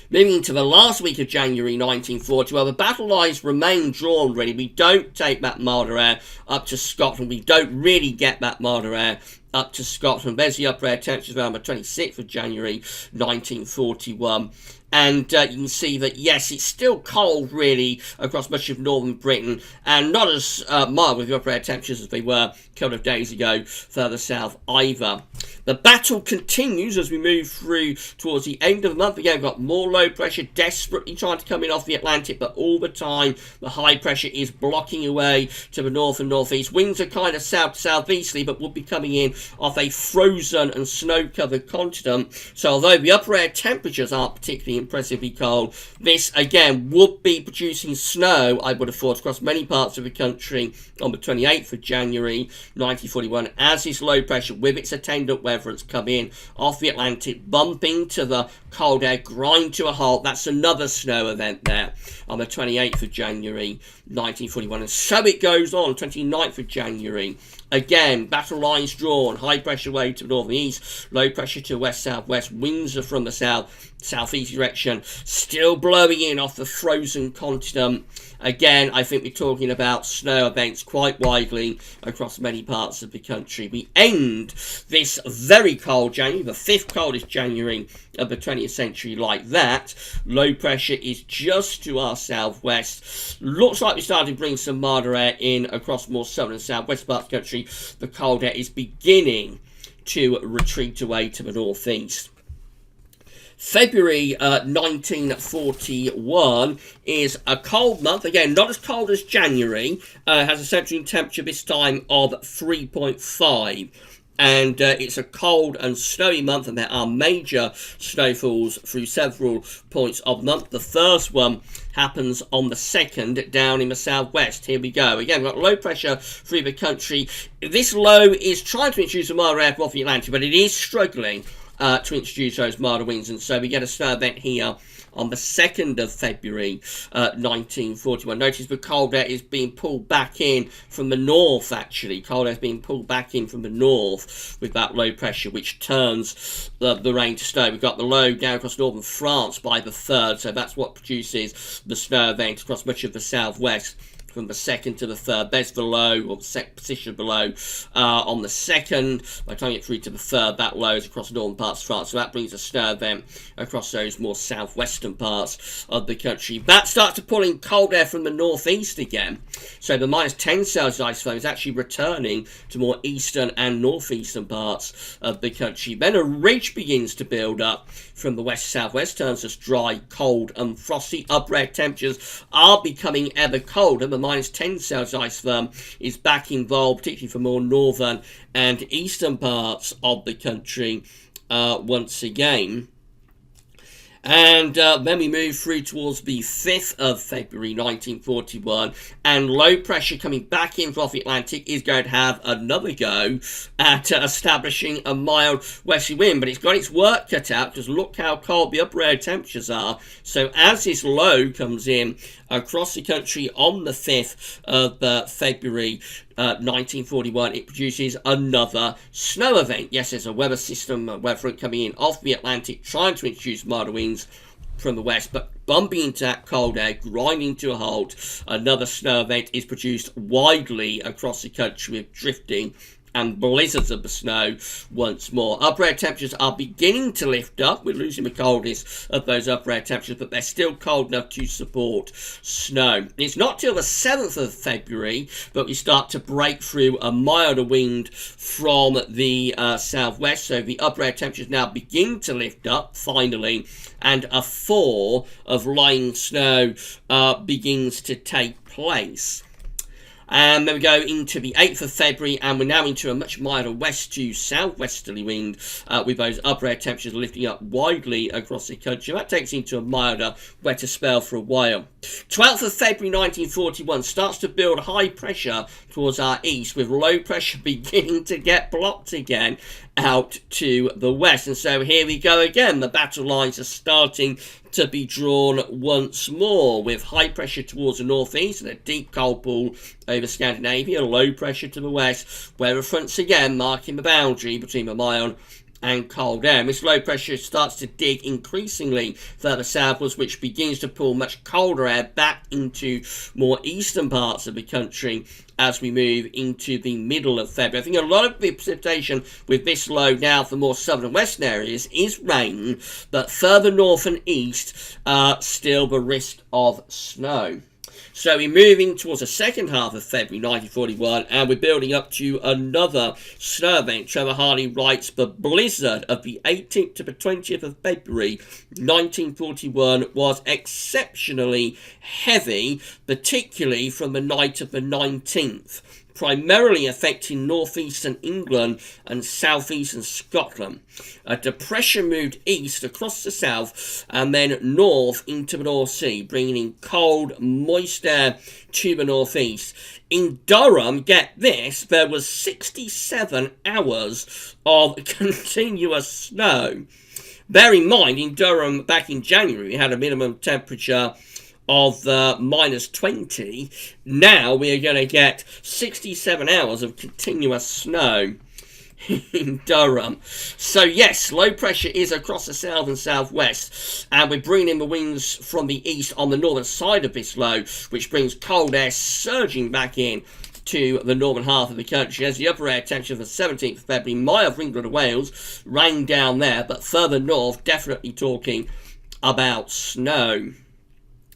Moving into the last week of January 1940, well, the battle lines remain drawn really. We don't take that milder air up to Scotland. We don't really get that milder air up to Scotland. There's the upper air temperatures around the 26th of January 1941. And you can see that, yes, it's still cold, really, across much of northern Britain, and not as mild with the upper air temperatures as they were a couple of days ago further south either. The battle continues as we move through towards the end of the month. Again, we've got more low pressure desperately trying to come in off the Atlantic, but all the time the high pressure is blocking away to the north and northeast. Winds are kind of south-southeasterly, but will be coming in off a frozen and snow-covered continent. So although the upper air temperatures aren't particularly impressively cold, this again would be producing snow, I would have thought, across many parts of the country on the 28th of January 1941 as this low pressure with its attendant weather has come in off the Atlantic, bumping to the cold air, grind to a halt. That's another snow event there on the 28th of January 1941, and so it goes on. 29th of January, again, battle lines drawn, high pressure wave to the north and east, low pressure to west-southwest, winds are from the southeast direction, still blowing in off the frozen continent. Again, I think we're talking about snow events quite widely across many parts of the country. We end this very cold January, the 5th coldest January of the 20th century, like that. Low pressure is just to our southwest. Looks like we're starting to bring some milder air in across more southern and southwest parts of the country. The cold air is beginning to retreat away to the northeast. February 1941 is a cold month. Again, not as cold as January. Has a central temperature this time of 3.5. And it's a cold and snowy month, and there are major snowfalls through several points of the month. The first one happens on the 2nd down in the southwest. Here we go. Again, we've got low pressure through the country. This low is trying to introduce a mild air off the Atlantic, but it is struggling to introduce those milder winds. And so we get a snow event here on the 2nd of February 1941. Notice the cold air is being pulled back in from the north, actually. Cold air is being pulled back in from the north with that low pressure, which turns the rain to snow. We've got the low down across northern France by the 3rd, so that's what produces the snow event across much of the southwest from the 2nd to the 3rd. There's the low, or the position below on the 2nd. By the time you get through to the 3rd, that low is across the northern parts of France. So that brings a snow event across those more southwestern parts of the country. That starts to pull in cold air from the northeast again. So the -10 Celsius ice flow is actually returning to more eastern and northeastern parts of the country. Then a ridge begins to build up from the west-southwest, turns us dry, cold and frosty. Upper air temperatures are becoming ever colder. The -10 Celsius ice firm is back involved, particularly for more northern and eastern parts of the country once again. And then we move through towards the 5th of February 1941, and low pressure coming back in from the Atlantic is going to have another go at establishing a mild westerly wind. But it's got its work cut out, because look how cold the upper air temperatures are. So as this low comes in across the country on the 5th of February 1941, it produces another snow event. Yes, there's a weather system, a weather front coming in off the Atlantic, trying to introduce milder winds from the west, but bumping into that cold air, grinding to a halt. Another snow event is produced widely across the country with drifting and blizzards of the snow once more. Upper air temperatures are beginning to lift up. We're losing the coldest of those upper air temperatures, but they're still cold enough to support snow. It's not till the 7th of February that we start to break through a milder wind from the southwest. So the upper air temperatures now begin to lift up, finally, and a thaw of lying snow begins to take place. And then we go into the 8th of February, and we're now into a much milder west to southwesterly wind, with those upper air temperatures lifting up widely across the country. That takes into a milder, wetter spell for a while. 12th of February 1941 starts to build high pressure towards our east, with low pressure beginning to get blocked again out to the west. And so here we go again. The battle lines are starting to be drawn once more, with high pressure towards the northeast and a deep cold pool over Scandinavia, low pressure to the west, weather fronts again marking the boundary between the mild and cold air. And this low pressure starts to dig increasingly further southwards, which begins to pull much colder air back into more eastern parts of the country as we move into the middle of February. I think a lot of the precipitation with this low now for more southern and western areas is rain, but further north and east, still the risk of snow. So we're moving towards the second half of February 1941, and we're building up to another snow event. Trevor Harley writes, the blizzard of the 18th to the 20th of February 1941 was exceptionally heavy, particularly from the night of the 19th. Primarily affecting northeastern England and southeastern Scotland. A depression moved east across the south and then north into the North Sea, bringing in cold, moist air to the northeast. In Durham, get this, there was 67 hours of continuous snow. Bear in mind, in Durham, back in January, we had a minimum temperature of -20. Now we are going to get 67 hours of continuous snow in Durham. So yes, low pressure is across the south and southwest, and we're bringing in the winds from the east on the northern side of this low, which brings cold air surging back in to the northern half of the country, as the upper air temperature for the 17th of February, mild for England and Wales, rang down there, but further north, definitely talking about snow.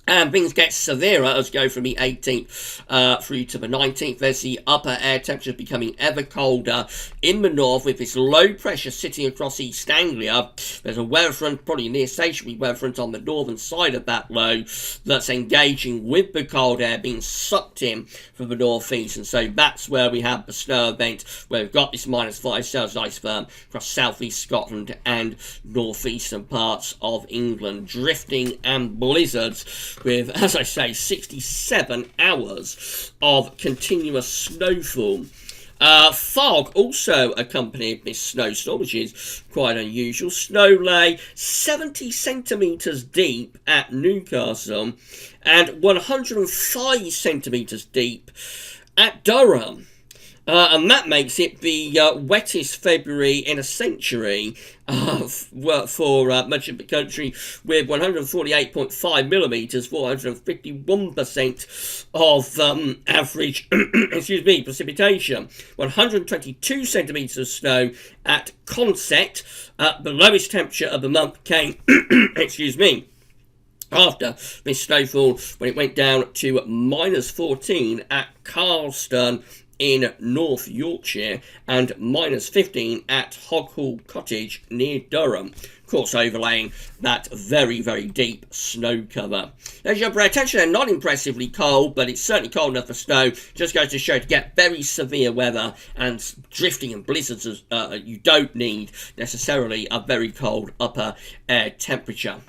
And things get severer as we go from the 18th through to the 19th. There's the upper air temperature becoming ever colder in the north, with this low pressure sitting across East Anglia. There's a weather front, probably a near stationary weather front on the northern side of that low, that's engaging with the cold air being sucked in from the northeast. And so that's where we have the snow event, where we've got this -5 Celsius ice firm across southeast Scotland and northeastern parts of England. Drifting and blizzards, with, as I say, 67 hours of continuous snowfall Fog also accompanied this snowstorm, which is quite unusual. Snow lay 70 centimetres deep at Newcastle and 105 centimetres deep at Durham. And that makes it the wettest February in a century for much of the country, with 148.5 millimetres, 451% of average precipitation. 122 centimetres of snow at Onset. The lowest temperature of the month came, after this snowfall, when it went down to -14 at Carlston in North Yorkshire and -15 at Hoghall Cottage near Durham. Of course, overlaying that very, very deep snow cover. As your attention, they're not impressively cold, but it's certainly cold enough for snow. Just goes to show, to get very severe weather and drifting and blizzards, you don't need necessarily a very cold upper air temperature.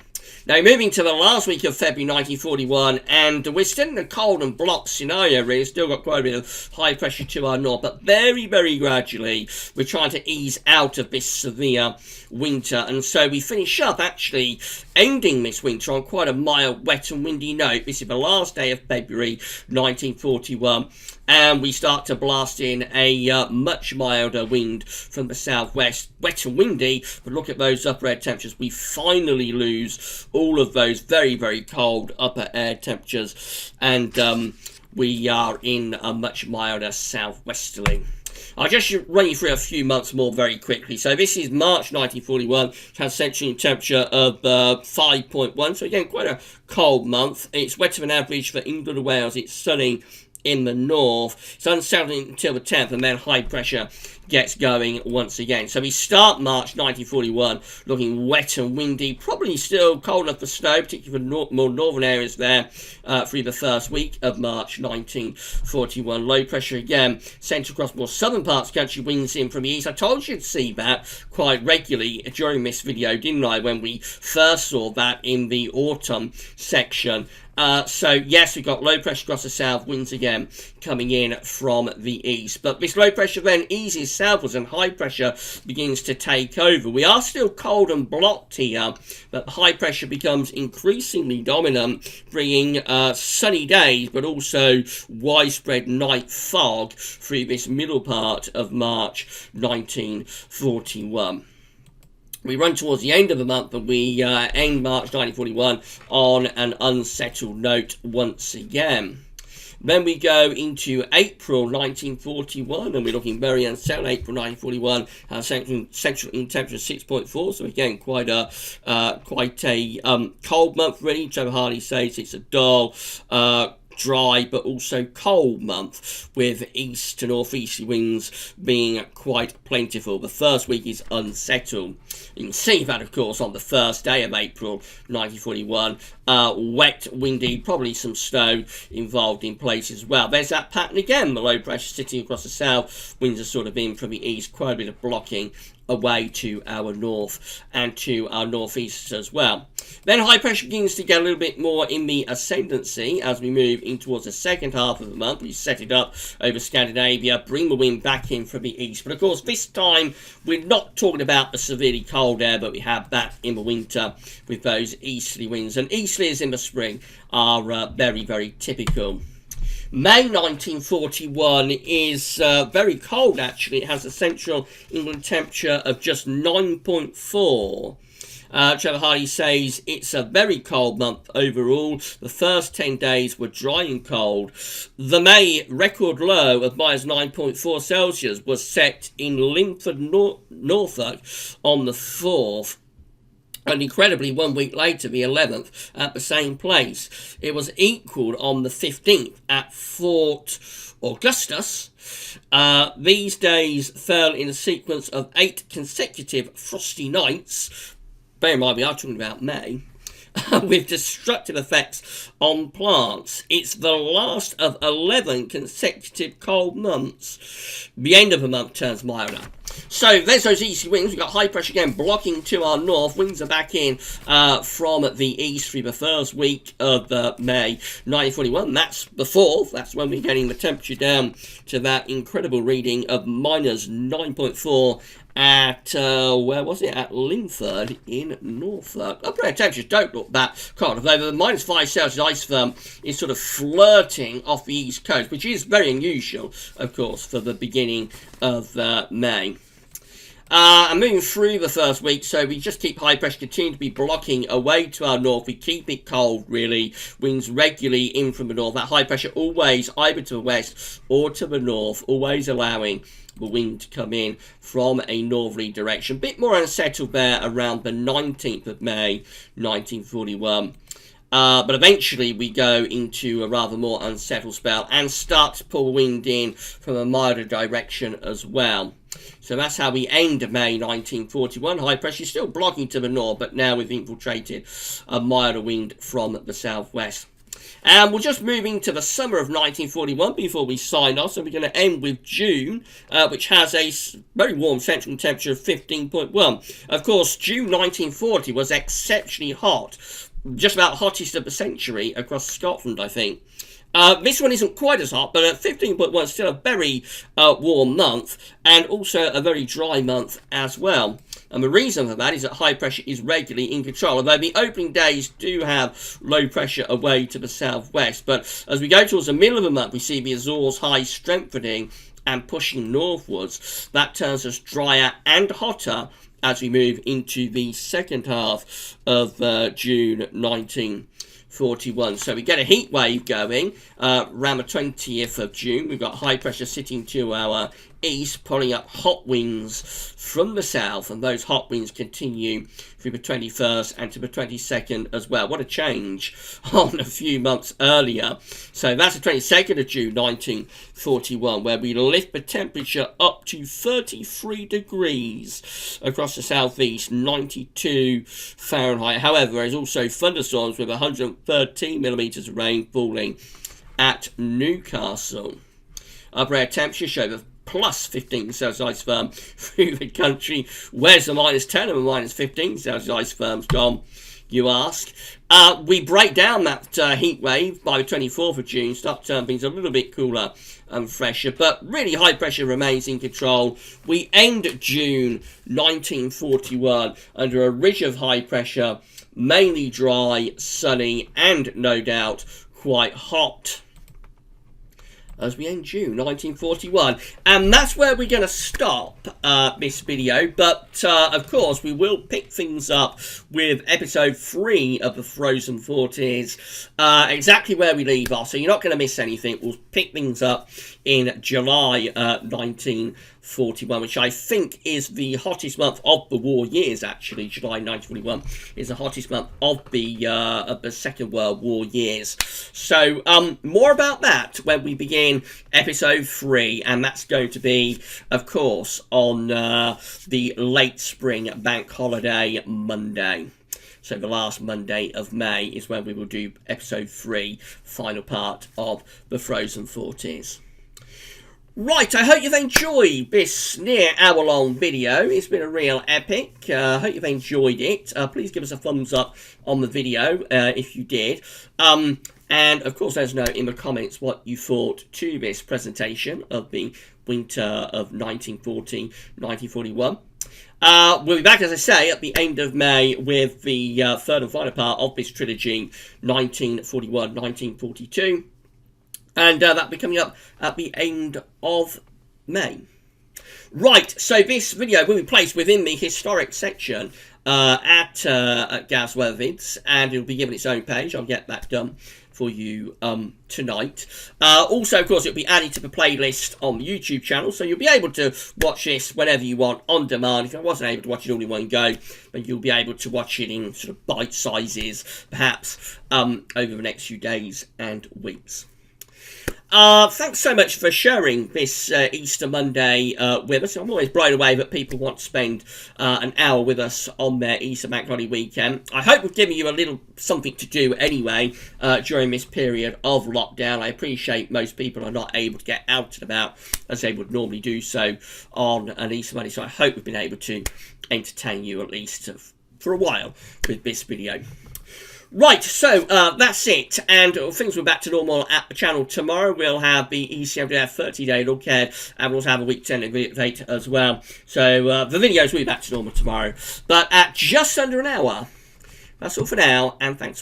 Now, moving to the last week of February 1941, and we're still in a cold and blocked scenario, really. Still got quite a bit of high pressure to our north, but very, very gradually, we're trying to ease out of this severe winter. And so we finish up, actually, ending this winter on quite a mild, wet and windy note. This is the last day of February 1941. And we start to blast in a much milder wind from the southwest. Wet and windy, but look at those upper air temperatures. We finally lose all of those very, very cold upper air temperatures, and we are in a much milder southwesterly. I'll just run you through a few months more very quickly. So this is March 1941, which has central temperature of 5.1, so again, quite a cold month. It's wetter than average for England and Wales. It's sunny in the north. It's unsettling until the 10th, and then high pressure gets going once again. So we start March 1941 looking wet and windy, probably still cold enough for snow, particularly for more northern areas there through the first week of March 1941. Low pressure again, central across more southern parts of the country, winds in from the east. I told you to see that quite regularly during this video, didn't I, when we first saw that in the autumn section. So yes, we've got low pressure across the south, winds again coming in from the east. But this low pressure then eases southwards and high pressure begins to take over. We are still cold and blocked here, but high pressure becomes increasingly dominant, bringing sunny days, but also widespread night fog through this middle part of March 1941. We run towards the end of the month, and we end March 1941 on an unsettled note once again. Then we go into April 1941, and we're looking very unsettled. April 1941, central in temperature 6.4, so again quite a cold month really. Trevor Hardy says it's a dull, dry but also cold month, with east to northeasterly winds being quite plentiful. The first week is unsettled. You can see that, of course, on the first day of April 1941. Wet, windy, probably some snow involved in places as well. There's that pattern again, the low pressure sitting across the south, winds are sort of in from the east, quite a bit of blocking away to our north and to our northeast as well. Then high pressure begins to get a little bit more in the ascendancy as we move in towards the second half of the month. We set it up over Scandinavia, bring the wind back in from the east. But of course, this time we're not talking about the severely cold air, but we have that in the winter with those easterly winds. And easterlies in the spring are very, very typical. May 1941 is very cold, actually. It has a central England temperature of just 9.4. Trevor Hardy says it's a very cold month overall. The first 10 days were dry and cold. The May record low of -9.4 Celsius was set in Linford, Norfolk on the 4th. And incredibly, 1 week later, the 11th, at the same place. It was equalled on the 15th at Fort Augustus. These days fell in a sequence of 8 consecutive frosty nights. Bear in mind, we are talking about May. With destructive effects on plants. It's the last of 11 consecutive cold months. The end of the month turns milder. So there's those easy winds. We've got high pressure again blocking to our north. Winds are back in from the east through the first week of May 1941. That's when we're getting the temperature down to that incredible reading of minus 9.4 at, where was it? At Linford in Norfolk. Upper air temperatures don't look that cold, although the minus 5 Celsius ice firm is sort of flirting off the east coast, which is very unusual, of course, for the beginning of May. And moving through the first week, so we just keep high pressure continue to be blocking away to our north. We keep it cold, really. Winds regularly in from the north. That high pressure always either to the west or to the north, always allowing the wind to come in from a northerly direction. A bit more unsettled there around the 19th of May, 1941. But eventually we go into a rather more unsettled spell and start to pull wind in from a milder direction as well. So that's how we end May 1941. High pressure still blocking to the north, but now we've infiltrated a milder wind from the southwest. And we're just moving to the summer of 1941 before we sign off. So we're going to end with June, which has a very warm central temperature of 15.1. Of course, June 1940 was exceptionally hot. Just about hottest of the century across Scotland, I think. This one isn't quite as hot, but at 15.1 still a very warm month, and also a very dry month as well. And the reason for that is that high pressure is regularly in control, although the opening days do have low pressure away to the southwest. But as we go towards the middle of the month, we see the Azores high strengthening and pushing northwards. That turns us drier and hotter as we move into the second half of June 1941. So we get a heat wave going around the 20th of June. We've got high pressure sitting to our east, pulling up hot winds from the south, and those hot winds continue through the 21st and to the 22nd as well. What a change on a few months earlier. So that's the 22nd of June 1941, where we lift the temperature up to 33 degrees across the southeast, 92 Fahrenheit. However, there's also thunderstorms with 113 millimeters of rain falling at Newcastle. Upper air temperatures show the plus 15 Celsius ice firm through the country. Where's the minus 10 and the minus 15 Celsius ice firms gone, you ask? We break down that heat wave by the 24th of June, start to turn things a little bit cooler and fresher, but really high pressure remains in control. We end June 1941 under a ridge of high pressure, mainly dry, sunny, and no doubt quite hot as we end June 1941. And that's where we're going to stop this video, but of course we will pick things up with episode 3 of the Frozen Forties, exactly where we leave off, so you're not going to miss anything. We'll pick things up in July 1941, which I think is the hottest month of the war years. Actually, July 1941 is the hottest month of the Second World War years. So more about that when we begin episode 3, and that's going to be, of course, on the late spring bank holiday Monday. So the last Monday of May is when we will do episode 3, final part of the Frozen Forties. Right, I hope you've enjoyed this near hour-long video. It's been a real epic. I hope you've enjoyed it. Please give us a thumbs up on the video if you did. And, of course, let us know in the comments what you thought to this presentation of the winter of 1940-1941. We'll be back, as I say, at the end of May with the third and final part of this trilogy, 1941-1942. And that'll be coming up at the end of May. Right, so this video will be placed within the historic section at Gav's Weather Vids, and it'll be given its own page. I'll get that done for you tonight. Also, of course, it'll be added to the playlist on the YouTube channel, so you'll be able to watch this whenever you want on demand. If I wasn't able to watch it all in one go, but you'll be able to watch it in sort of bite sizes, perhaps over the next few days and weeks. Thanks so much for sharing this Easter Monday with us. I'm always blown away that people want to spend an hour with us on their Easter Bank Holiday weekend. I hope we've given you a little something to do anyway during this period of lockdown. I appreciate most people are not able to get out and about as they would normally do so on an Easter Monday, so I hope we've been able to entertain you at least for a while with this video. Right, so that's it, and things will be back to normal at the channel tomorrow. We'll have the ECMDF 30-day look ahead, and we'll have a week 10 update as well. So the videos will be back to normal tomorrow, but at just under an hour. That's all for now, and thanks for watching.